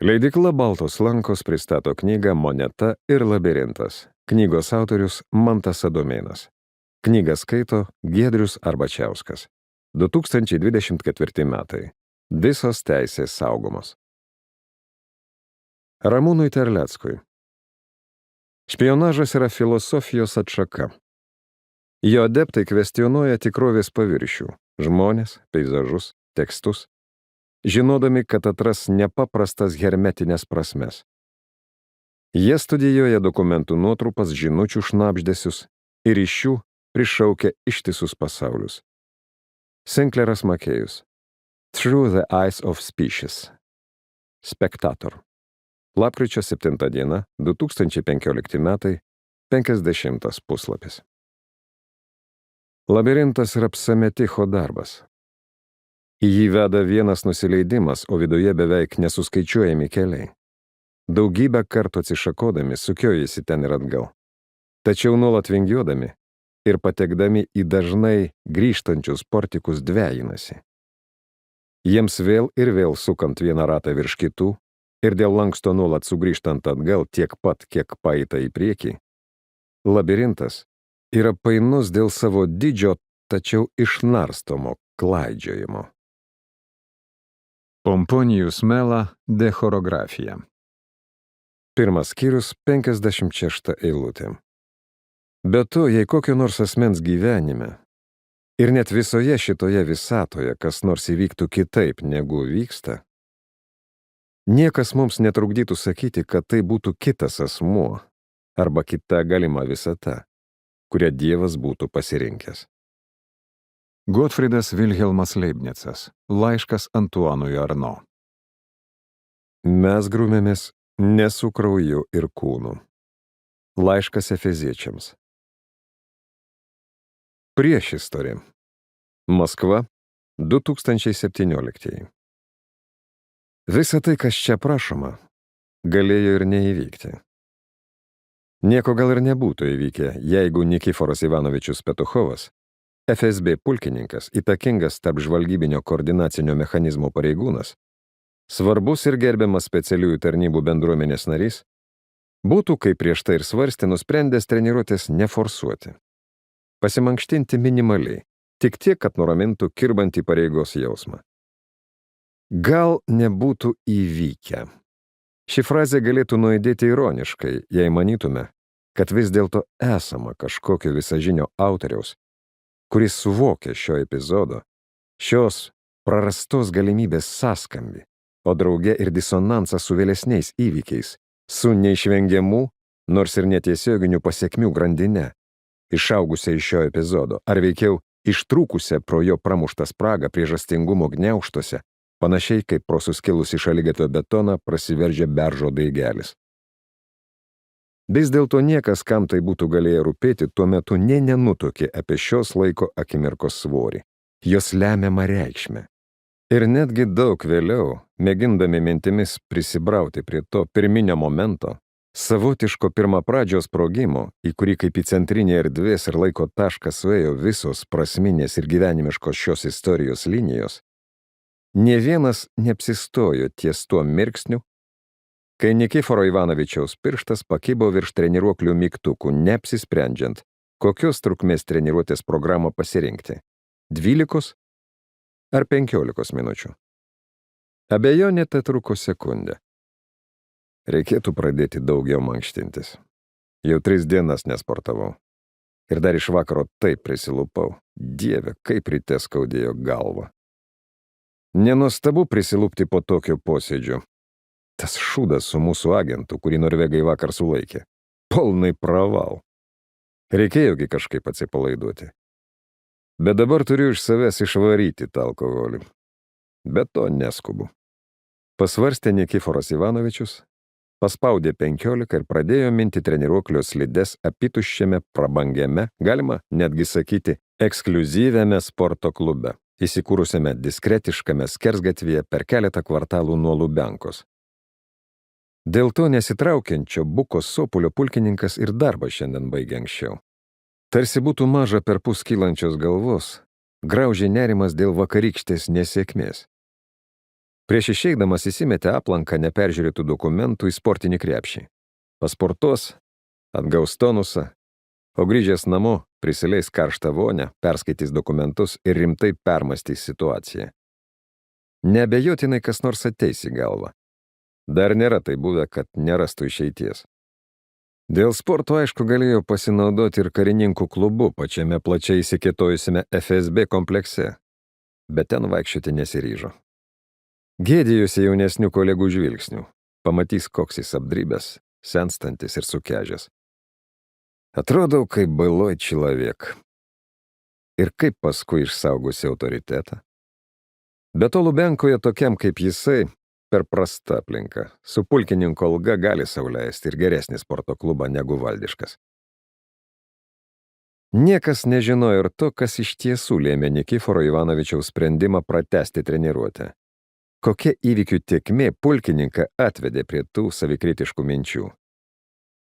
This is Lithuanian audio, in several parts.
Leidykla Baltos lankos pristato knygą Moneta ir labirintas. Knygos autorius Mantas Adomėnas. Knygą skaito Giedrius Arbačiauskas. 2024 metai. Visos teisės saugomos. Ramūnui Terleckui. Špionažas yra filosofijos atšaka. Jo adeptai kvestionuoja tikrovės paviršių – žmones, peizažus, tekstus, žinodami, kad atras nepaprastas hermetinės prasmes. Jie studijuoja dokumentų nuotrupas, žinučių šnabždesius ir iš jų prišaukia ištisus pasaulius. Sinclairas Makėjus. Through the Eyes of Species. Spectator. Lapkričio 7 diena, 2015 metai, 50 puslapis. Labirintas yra psameticho darbas. Į jį veda vienas nusileidimas, o viduje beveik nesuskaičiuojami keliai. Daugybę kartų atsišakodami sukiojasi ten ir atgal. Tačiau nuolat vingiuodami ir patekdami į dažnai grįžtančius portikus dvejinasi. Jiems vėl ir vėl sukant vieną ratą virš kitų ir dėl lanksto nuolat sugrįžtant atgal tiek pat, kiek paeita į priekį, labirintas yra painus dėl savo didžio, tačiau išnarstomo klaidžiojimo. Pomponijus Mela de chorografija. Pirmas skyrius, 56 eilutė. Be to, jei kokio nors asmens gyvenime ir net visoje šitoje visatoje kas nors įvyktų kitaip negu vyksta, niekas mums netrukdytų sakyti, kad tai būtų kitas asmuo arba kita galima visata, kurią Dievas būtų pasirinkęs. Gotfridas Vilhelmas Leibnicas. Laiškas Antuanui Arno. Mes grūmėmės ne su krauju ir kūnu. Laiškas Efeziečiams. Priešistorė. Maskva, 2017. Visa tai, kas čia prašoma, galėjo ir neįvykti. Nieko gal ir nebūtų įvykę, jeigu Nikiforas Ivanovičius Petuchovas, FSB pulkininkas, įtakingas tarp žvalgybinio koordinacinio mechanizmo pareigūnas, svarbus ir gerbiamas specialiųjų tarnybų bendruomenės narys, būtų, kaip prieš tai ir svarstė, nusprendęs treniruotės neforsuoti. Pasimankštinti minimaliai, tik tiek, kad nuramintų kirbantį pareigos jausmą. Gal nebūtų įvykę. Ši frazė galėtų nuaidėti ironiškai, jei manytume, kad vis dėlto esama kažkokio visažinio autoriaus, kuris suvokė šio epizodo, šios prarastos galimybės sąskambį, o drauge ir disonansą su vėlesniais įvykiais, su neišvengiamų, nors ir netiesioginių pasekmių grandine, išaugusia iš šio epizodo, ar veikiau ištrūkusia pro jo pramuštą spragą priežastingumo gniaužtuose, panašiai kaip pro suskilusį šaligatvio betoną prasiveržia beržo daigelis. Vis dėlto niekas, kam tai būtų galėję rūpėti, tuo metu nenutokė apie šios laiko akimirkos svorį, jos lemiamą reikšmę. Ir netgi daug vėliau, mėgindami mintimis prisibrauti prie to pirminio momento, savotiško pirmapradžio sprogimo, į kurį kaip į centrinį erdvės ir laiko tašką suėjo visos prasminės ir gyvenimiškos šios istorijos linijos, nė vienas neapsistojo ties tuo mirksniu, kai Nikiforo Ivanovičiaus pirštas pakibo virš treniruoklių mygtukų, neapsisprendžiant, kokios trukmės treniruotės programą pasirinkti – 12 ar 15 minučių. Abejonė tetruko sekundę. Reikėtų pradėti daugiau mankštintis. Jau 3 dienas nesportavau. Ir dar iš vakaro taip prisilupau. Dieve, kaip ryte skaudėjo galvą. Nenuostabu prisilupti po tokio posėdžio. Tas šūdas su mūsų agentu, kurį norvegai vakar sulaikė. Polnai praval. Reikėjogi kažkaip atsipalaiduoti. Bet dabar turiu iš savęs išvaryti tą alkoholį. Bet to neskubu. Pasvarstė Nikiforas Ivanovičius, paspaudė 15 ir pradėjo minti treniruoklio slides apituščiame, prabangiame, galima netgi sakyti, ekskliuzyviame sporto klube, įsikūrusiame diskretiškame skersgatvyje per keletą kvartalų nuo Lubiankos. Dėl to nesitraukiančio buko sopulio pulkininkas ir darbą šiandien baigė anksčiau. Tarsi būtų maža perpus kylančios galvos, graužė nerimas dėl vakarykštės nesėkmės. Prieš išeidamas įsimetė aplanką neperžiūrėtų dokumentų į sportinį krepšį. Pasportuos, atgaus tonusą, o grįžęs namo prisileis karštą vonę, perskaitys dokumentus ir rimtai permastys situaciją. Neabejotinai kas nors ateis į galvą. Dar nėra tai buvę, kad nerastų išeities. Dėl sporto, aišku, galėjo pasinaudoti ir karininkų klubu pačiame plačiai įsikėtojusiame FSB komplekse, bet ten vaikščioti nesiryžo. Gėdijusi jaunesnių kolegų žvilgsnių, pamatys, koks jis apdrybęs, senstantis ir sukežęs. Atrodau, kaip bailoj человек. Ir kaip paskui išsaugosi autoritetą? Be to Lubiankoje tokiam kaip jisai per prasta aplinka. Su pulkininko alga gali sau leisti ir geresnį sporto klubą negu valdiškas. Niekas nežinojo ir to, kas iš tiesų lėmė Nikiforo Ivanovičiaus sprendimą pratęsti treniruotę. Kokia įvykių tėkmė pulkininką atvedė prie tų savikritiškų minčių.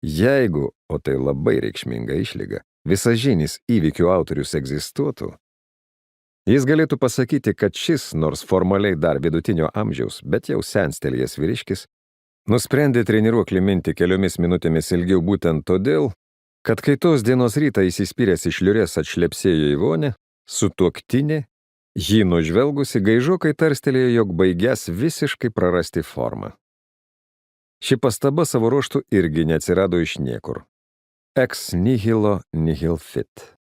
Jeigu, o tai labai reikšminga išlyga, visažinis įvykių autorius egzistuotų, jis galėtų pasakyti, kad šis, nors formaliai dar vidutinio amžiaus, bet jau senstelėjęs vyriškis, nusprendė treniruoklį minti keliomis minutėmis ilgiau būtent todėl, kad kai tos dienos rytą įsispyręs iš liurės atšlepsėjo į vonę, sutuoktinė, jį nužvelgusi gaižokai tarstelėjo, jog baigęs visiškai prarasti formą. Ši pastaba savo ruožtų irgi neatsirado iš niekur. Ex nihilo nihil fit.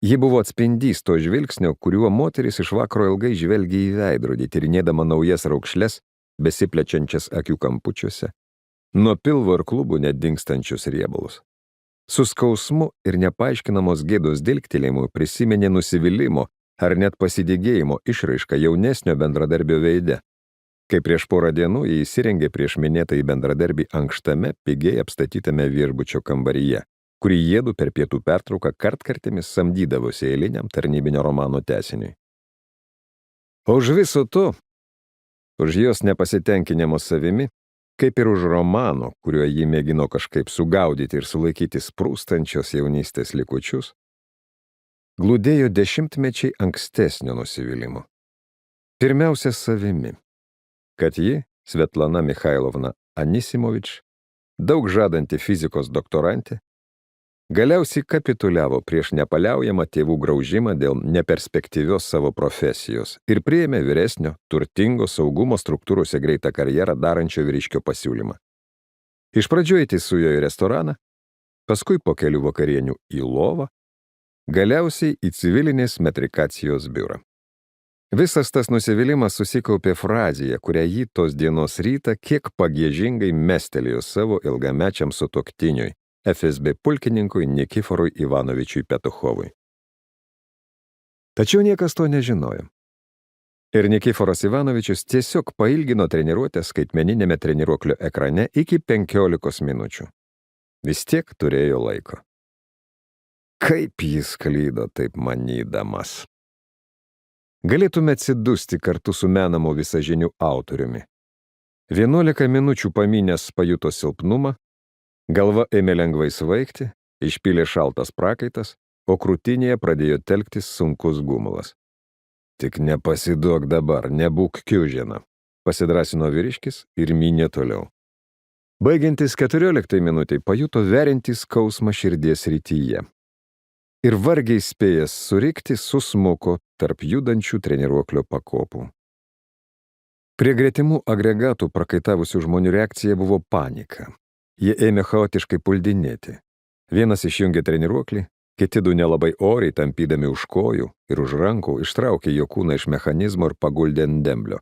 Ji buvo atspindys to žvilgsnio, kuriuo moteris iš vakaro ilgai žvelgia į veidrodį, tyrinėdama naujas raukšles, besiplečiančias akių kampučiuose, nuo pilvo ir klubų nedingstančius riebalus. Su skausmu ir nepaaiškinamos gėdos dilgtelėjimu prisiminė nusivylimų ar net pasidygėjimo išraišką jaunesnio bendradarbio veide, kai prieš porą dienų jį įsirengė prieš minėtąjį bendradarbį ankštame, pigiai apstatytame viešbučio kambaryje, kurį jiedu per pietų pertrauką kartkartėmis samdydavosi eiliniam tarnybinio romano tęsiniui. O už viso to, už jos nepasitenkinimo savimi, kaip ir už romano, kuriuo jį mėgino kažkaip sugaudyti ir sulaikyti sprūstančios jaunystės likučius, glūdėjo dešimtmečiai ankstesnio nusivylimo. Pirmiausia savimi, kad ji, Svetlana Michailovna Anisimovič, daug žadanti fizikos doktorantė, galiausiai kapituliavo prieš nepaliaujamą tėvų graužimą dėl neperspektyvios savo profesijos ir priėmė vyresnio, turtingo saugumo struktūrose greitą karjerą darančio vyriškio pasiūlymą. Iš pradžių eiti su juo į restoraną, paskui po kelių vakarienių į lovą, galiausiai į civilinės metrikacijos biurą. Visas tas nusivylimas susikaupė frazėje, kurią jį tos dienos rytą kiek pagiežingai mestelėjo savo ilgamečiam sutuoktiniui, FSB pulkininkui Nikiforui Ivanovičiui Petuchovui. Tačiau niekas to nežinojo. Ir Nikiforas Ivanovičius tiesiog pailgino treniruotę skaitmeninėme treniruoklio ekrane iki 15 minučių. Vis tiek turėjo laiko. Kaip jis klydo taip manydamas. Galėtume atsidusti kartu su menamu visažiniu autoriumi. 11 minučių pamynęs pajuto silpnumą, galva ėmė lengvai svaigti, išpylė šaltas prakaitas, o krūtinėje pradėjo telktis sunkus gumulas. Tik nepasiduok dabar, nebūk kiužena, pasidrąsino vyriškis ir mynė toliau. Baigiantis 14 minutei pajuto veriantį skausmą širdies rytyje. Ir vargiai spėjęs surikti susmuko tarp judančių treniruoklio pakopų. Prie gretimų agregatų prakaitavusių žmonių reakcija buvo panika. Jie ėmė chaotiškai puldinėti. Vienas išjungė treniruoklį, kiti du nelabai oriai, tampydami už kojų ir už rankų, ištraukė jo kūną iš mechanizmo ir paguldė ant demblio.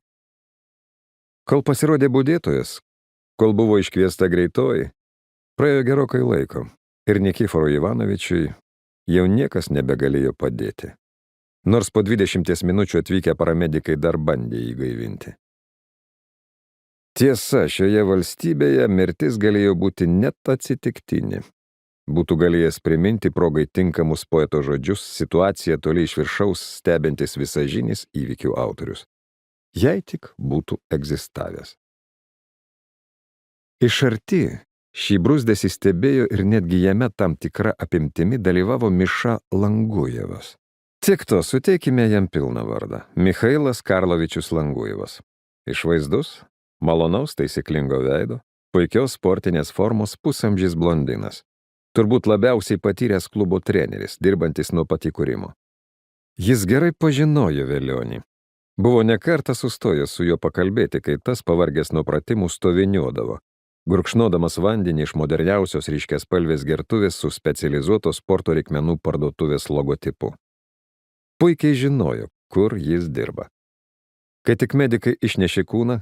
Kol pasirodė budėtojas, kol buvo iškviesta greitoji, praėjo gerokai laiko ir Nikiforui Ivanovičiui jau niekas nebegalėjo padėti. Nors po 20 minučių atvykę paramedikai dar bandė jį gaivinti. Tiesa, šioje valstybėje mirtis galėjo būti net atsitiktinė. Būtų galėjęs priminti progai tinkamus poeto žodžius situaciją toli iš viršaus stebintis visažinis įvykių autorius. Jei tik būtų egzistavęs. Iš arti šį brūzdesį stebėjo ir netgi jame tam tikra apimtimi dalyvavo Miša Langujevas. Tiek to, suteikime jam pilną vardą – Michailas Karlovičius Langujevas. Išvaizdus, malonaus taisyklingo veido, puikios sportinės formos pusamžis blondinas. Turbūt labiausiai patyręs klubo treneris, dirbantis nuo pat įkūrimo. Jis gerai pažinojo Velionį. Buvo ne kartą sustojęs su juo pakalbėti, kai tas pavargęs nuo pratimų stoviniuodavo, gurkšnodamas vandenį iš moderniausios ryškiaspalvės gertuvės su specializuotos sporto reikmenų parduotuvės logotipu. Puikiai žinojo, kur jis dirba. Kai tik medikai išnešė kūną,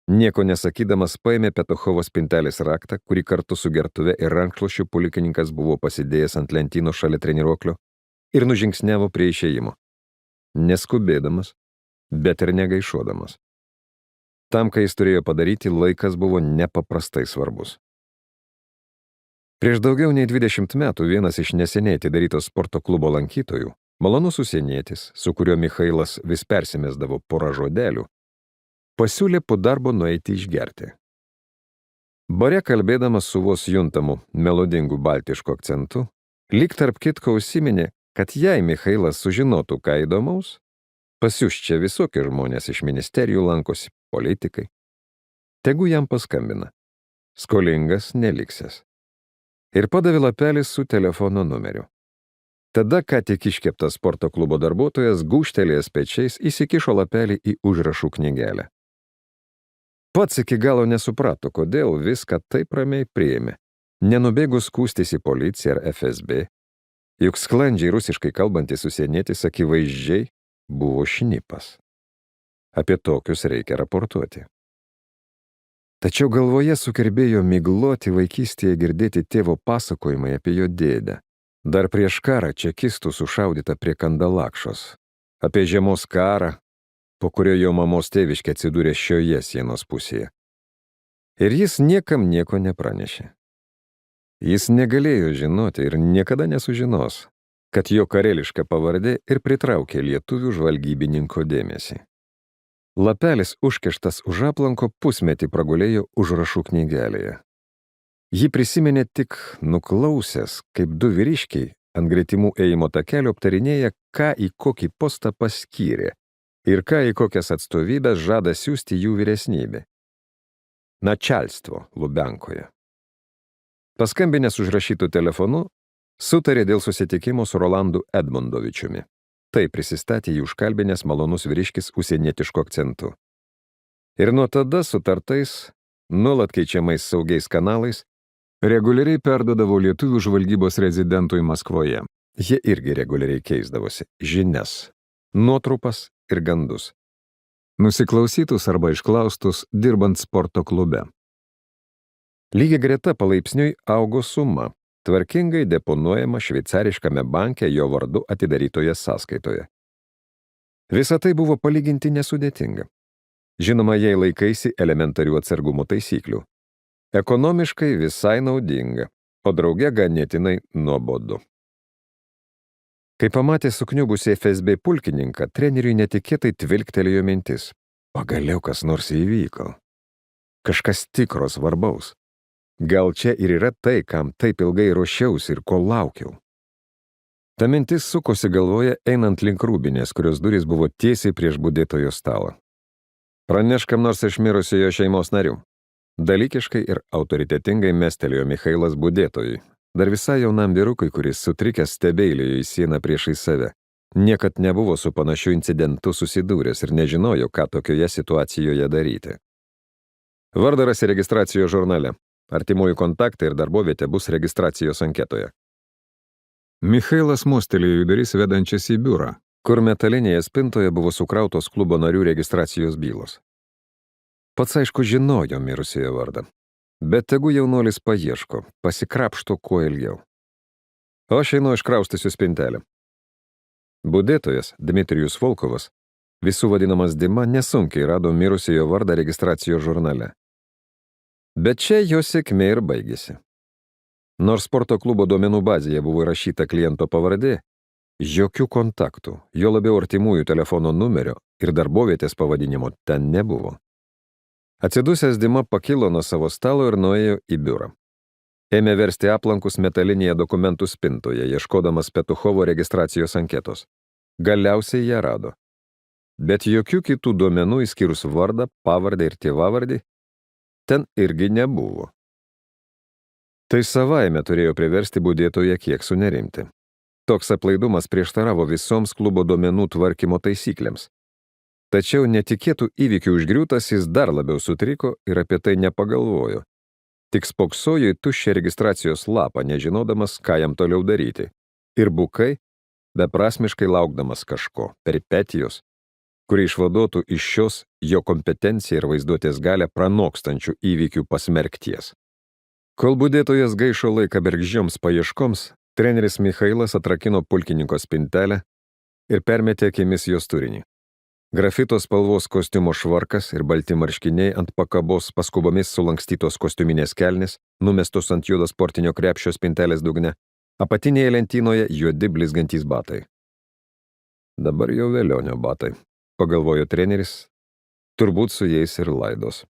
nieko nesakydamas paėmė Petuchovo spintelės raktą, kurį kartu su gertuve ir rankšluosčiu pulkininkas buvo pasidėjęs ant lentynos šalia treniruoklio ir nužingsniavo prie išėjimo. Neskubėdamas, bet ir negaišuodamas. Tam, kai jis turėjo padaryti, laikas buvo nepaprastai svarbus. Prieš daugiau nei 20 metų vienas iš neseniai atidarytos sporto klubo lankytojų, malonus užsienietis, su kuriuo Michailas vis persimesdavo porą žodelių, pasiūlė po darbo nueiti išgerti. Bare kalbėdamas su vos juntamu melodingu baltišku akcentu, lyg tarp kitko užsiminė, kad jei Michailas sužinotų ką įdomaus, pasiųs čia visokie žmonės iš ministerijų lankosi, politikai. Tegu jam paskambina. Skolingas neliksęs. Ir padavė lapelį su telefono numeriu. Tada ką tik iškeptas sporto klubo darbuotojas gūžtelėjęs pečiais įsikišo lapelį į užrašų knygelę. Pats iki galo nesuprato, kodėl viską taip ramiai priėmė, nenubėgus skųstis į policiją ar FSB, juk sklandžiai rusiškai kalbantis užsienietis akivaizdžiai buvo šnipas. Apie tokius reikia raportuoti. Tačiau galvoje sukirbėjo migloti vaikystėje girdėti tėvo pasakojimai apie jo dėdę. Dar prieš karą čekistų sušaudyta prie Kandalakšos. Apie žiemos karą, po kurio jo mamos tėviškė atsidūrė šioje sienos pusėje. Ir jis niekam nieko nepranešė. Jis negalėjo žinoti ir niekada nesužinos, kad jo kareliška pavardė ir pritraukė lietuvių žvalgybininko dėmesį. Lapelis užkištas už aplanko pusmetį pragulėjo užrašų knygelėje. Ji prisiminė tik nuklausęs, kaip du vyriškiai ant gretimų ėjimo takelio aptarinėja, ką į kokį postą paskyrė ir ką į kokias atstovybės žada siųsti jų vyresnybė. Načalstvo Lubiankoje. Paskambinęs užrašytų telefonu, sutarė dėl susitikimo su Rolandu Edmondovičiumi. Tai prisistatė jį užkalbinęs malonus vyriškis užsienietišku akcentu. Ir nuo tada sutartais, nuolat keičiamais saugiais kanalais, reguliariai perdodavo lietuvių žvalgybos rezidentui Maskvoje. Jie irgi reguliariai keisdavosi žinias, nuotrupas ir gandus. Nusiklausytus arba išklaustus dirbant sporto klube. Lygiai greta palaipsniui augo suma, tvarkingai deponuojama šveicariškame banke jo vardu atidarytoje sąskaitoje. Visa tai buvo palyginti nesudėtinga. Žinoma, jei laikaisi elementarių atsargumo taisyklių. Ekonomiškai visai naudinga, o drauge ganėtinai nuobodu. Kai pamatė sukniubusį FSB pulkininką, treneriui netikėtai tvilktelėjo mintis. Pagaliau kas nors įvyko. Kažkas tikro svarbaus. Gal čia ir yra tai, kam taip ilgai ruošiausi ir ko laukiau. Ta mintis sukosi galvoje einant link rūbinės, kurios durys buvo tiesiai prieš budėtojo stalą. Pranešk kam nors iš mirusiojo šeimos narių. Dalykiškai ir autoritetingai mestelėjo Michailas budėtojui. Dar visai jaunam vyrukui, kuris sutrikęs stebeilėjo į sieną priešai save. Niekad nebuvo su panašiu incidentu susidūręs ir nežinojo, ką tokioje situacijoje daryti. Vardą rasi registracijos žurnale. Artimųjų kontaktai ir darbovietė bus registracijos anketoje. Michailas mostelėjo į duris vedančias į biurą, kur metalinėje spintoje buvo sukrautos klubo narių registracijos bylos. Pats aišku žinojo mirusiojo vardą, bet tegu jaunuolis paieško, pasikrapšto kuo ilgiau. O aš einu iškraustysiu spintelę. Budėtojas Dmitrijus Volkovas, visų vadinamas Dima, nesunkiai rado mirusiojo vardą registracijos žurnale. Bet čia jo sėkmė ir baigėsi. Nors sporto klubo duomenų bazėje buvo įrašyta kliento pavardė, jokių kontaktų, jo labiau artimųjų telefono numerio ir darbovietės pavadinimo ten nebuvo. Atsidusęs Dima pakilo nuo savo stalo ir nuėjo į biurą. Ėmė versti aplankus metalinėje dokumentų spintoje, ieškodamas Petuchovo registracijos anketos. Galiausiai ją rado. bet jokių kitų duomenų išskyrus vardą, pavardę ir tėvavardį ten irgi nebuvo. Tai savaime turėjo priversti budėtoją kiek sunerimti. Toks aplaidumas prieštaravo visoms klubo duomenų tvarkymo taisyklėms. Tačiau netikėtų įvykių užgriūtas jis dar labiau sutriko ir apie tai nepagalvojo. Tik spoksojo į tuščią registracijos lapą, nežinodamas, ką jam toliau daryti. Ir bukai, beprasmiškai laukdamas kažko, peripetijos, kuri išvaduotų iš šios jo kompetenciją ir vaizduotės galę pranokstančių įvykių pasmerkties. Kol budėtojas gaišo laiką bergždžioms paieškoms, treneris Michailas atrakino pulkininko spintelę ir permetė akimis jos turinį. Grafito spalvos kostiumo švarkas ir balti marškiniai ant pakabos paskubomis sulankstytos kostiuminės kelnės, numestos ant juodo sportinio krepšio spintelės dugne, apatinėje lentynoje juodi blizgantys batai. Dabar jau velionio batai, pagalvojo treneris, turbūt su jais ir laidos.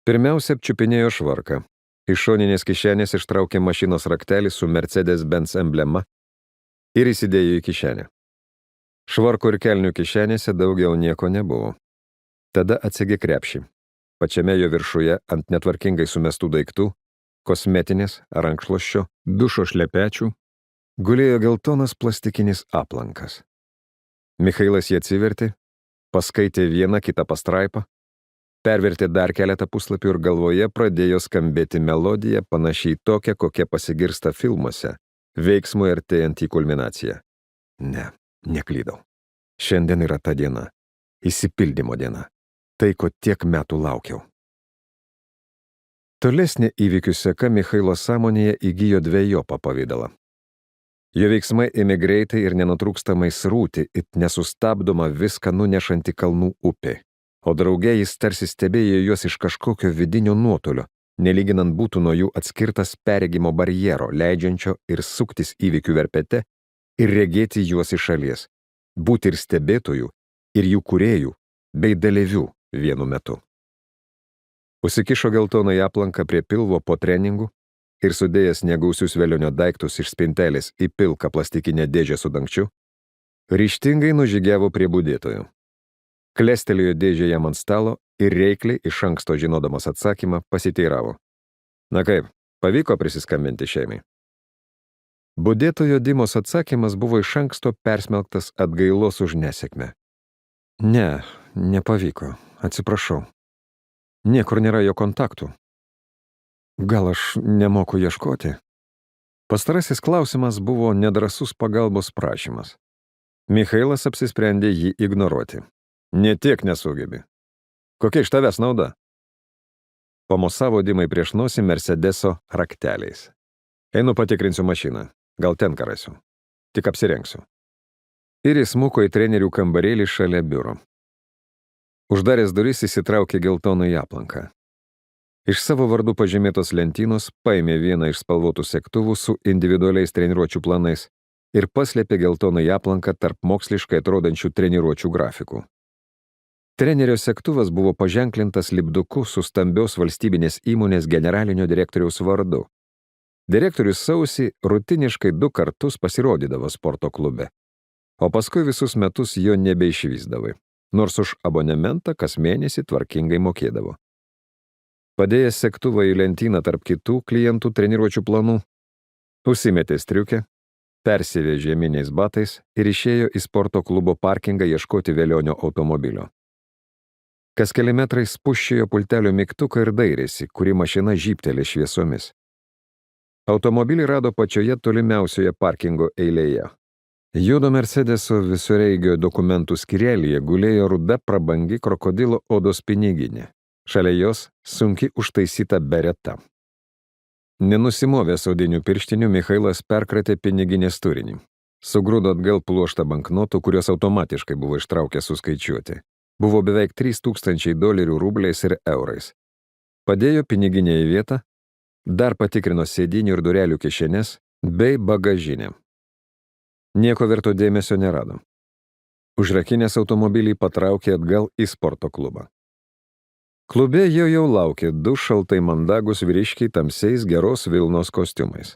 Pirmiausia apčiupinėjo švarką. Iš šoninės kišenės ištraukė mašinos raktelį su Mercedes-Benz emblema ir įsidėjo į kišenę. Švarko ir kelnių kišenėse daugiau nieko nebuvo. Tada atsegė krepšį. Pačiame jo viršuje ant netvarkingai sumestų daiktų, kosmetinės, rankšluosčio, dušo šlepečių, gulėjo geltonas plastikinis aplankas. Michailas jį atsivertė, paskaitė vieną kitą pastraipą, pervertė dar keletą puslapių ir galvoje pradėjo skambėti melodija panašiai tokia, kokia pasigirsta filmuose, veiksmui artėjant į kulminaciją. Ne, neklydau. Šiandien yra ta diena, išsipildymo diena, tai, ko tiek metų laukiau. Tolesnė įvykių seka Michailo sąmonėje įgijo dvejopą pavidalą. Jo veiksmai ėmė greitai ir nenutrūkstamai srūti, it nesustabdoma viską nunešanti kalnų upė. O drauge jis tarsi stebėjo juos iš kažkokio vidinio nuotolio, nelyginant būtų nuo jų atskirtas perregimo barjero, leidžiančio ir suktis įvykių verpete ir regėti juos iš šalies, būti ir stebėtojų, ir jų kūrėjų, bei dalyvių vienu metu. Užsikišo geltoną aplanką prie pilvo po treningų ir sudėjęs negausius velionio daiktus iš spintelės į pilką plastikinę dėžę su dangčiu, ryžtingai nužygiavo prie budėtojų. Klestelėjo dėžę jam ant stalo ir reikliai, iš anksto žinodamas atsakymą, pasiteiravo. Na kaip, pavyko prisiskambinti šeimai? Budėtojo Dimos atsakymas buvo iš anksto persmelktas atgailos už nesėkmę. Ne, nepavyko, atsiprašau. Niekur nėra jo kontaktų. Gal aš nemoku ieškoti? Pastarasis klausimas buvo nedrąsus pagalbos prašymas. Michailas apsisprendė jį ignoruoti. Ne tiek nesugebi. Kokia iš tavęs nauda? Pamosavo Dimai prieš nosį Mercedeso rakteliais. Einu patikrinsiu mašiną. Gal ten ką rasiu. Tik apsirengsiu. Ir įsmuko į trenerių kambarėlį šalia biuro. Uždaręs duris įsitraukė geltoną aplanką. Iš savo vardų pažymėtos lentynos paėmė vieną iš spalvotų segtuvų su individualiais treniruočių planais ir paslėpė geltoną aplanką tarp moksliškai atrodančių treniruočių grafikų. Trenerio segtuvas buvo paženklintas lipduku su stambios valstybinės įmonės generalinio direktoriaus vardu. Direktorius sausį rutiniškai 2 kartus pasirodydavo sporto klube, o paskui visus metus jo nebeišvysdavai, nors už abonementą kas mėnesį tvarkingai mokėdavo. Padėjęs segtuvą į lentyną tarp kitų klientų treniruočių planų, užsimetė striukę, persivė žieminiais batais ir išėjo į sporto klubo parkingą ieškoti velionio automobilio. Kas keli metrai spuščiojo pultelio mygtuką ir dairėsi, kuri mašina žybtelė šviesomis. Automobilį rado pačioje tolimiausioje parkingo eilėje. Juodo Mercedeso visureigio dokumentų skyrelyje gulėjo ruda prabangi krokodilo odos piniginė. Šalia jos sunkiai užtaisyta bereta. Nenusimovęs odinių pirštinių, Michailas perkratė piniginės turinį. Sugrūdo atgal pluoštą banknotų, kurios automatiškai buvo ištraukę suskaičiuoti. Buvo beveik $3000 rubliais ir eurais. Padėjo piniginę į vietą, dar patikrino sėdinių ir durelių kišenes bei bagažinę. Nieko verto dėmesio nerado. Užrakinęs automobilį patraukė atgal į sporto klubą. Klube jau laukė 2 šaltai mandagus vyriškiai tamsiais geros vilnos kostiumais.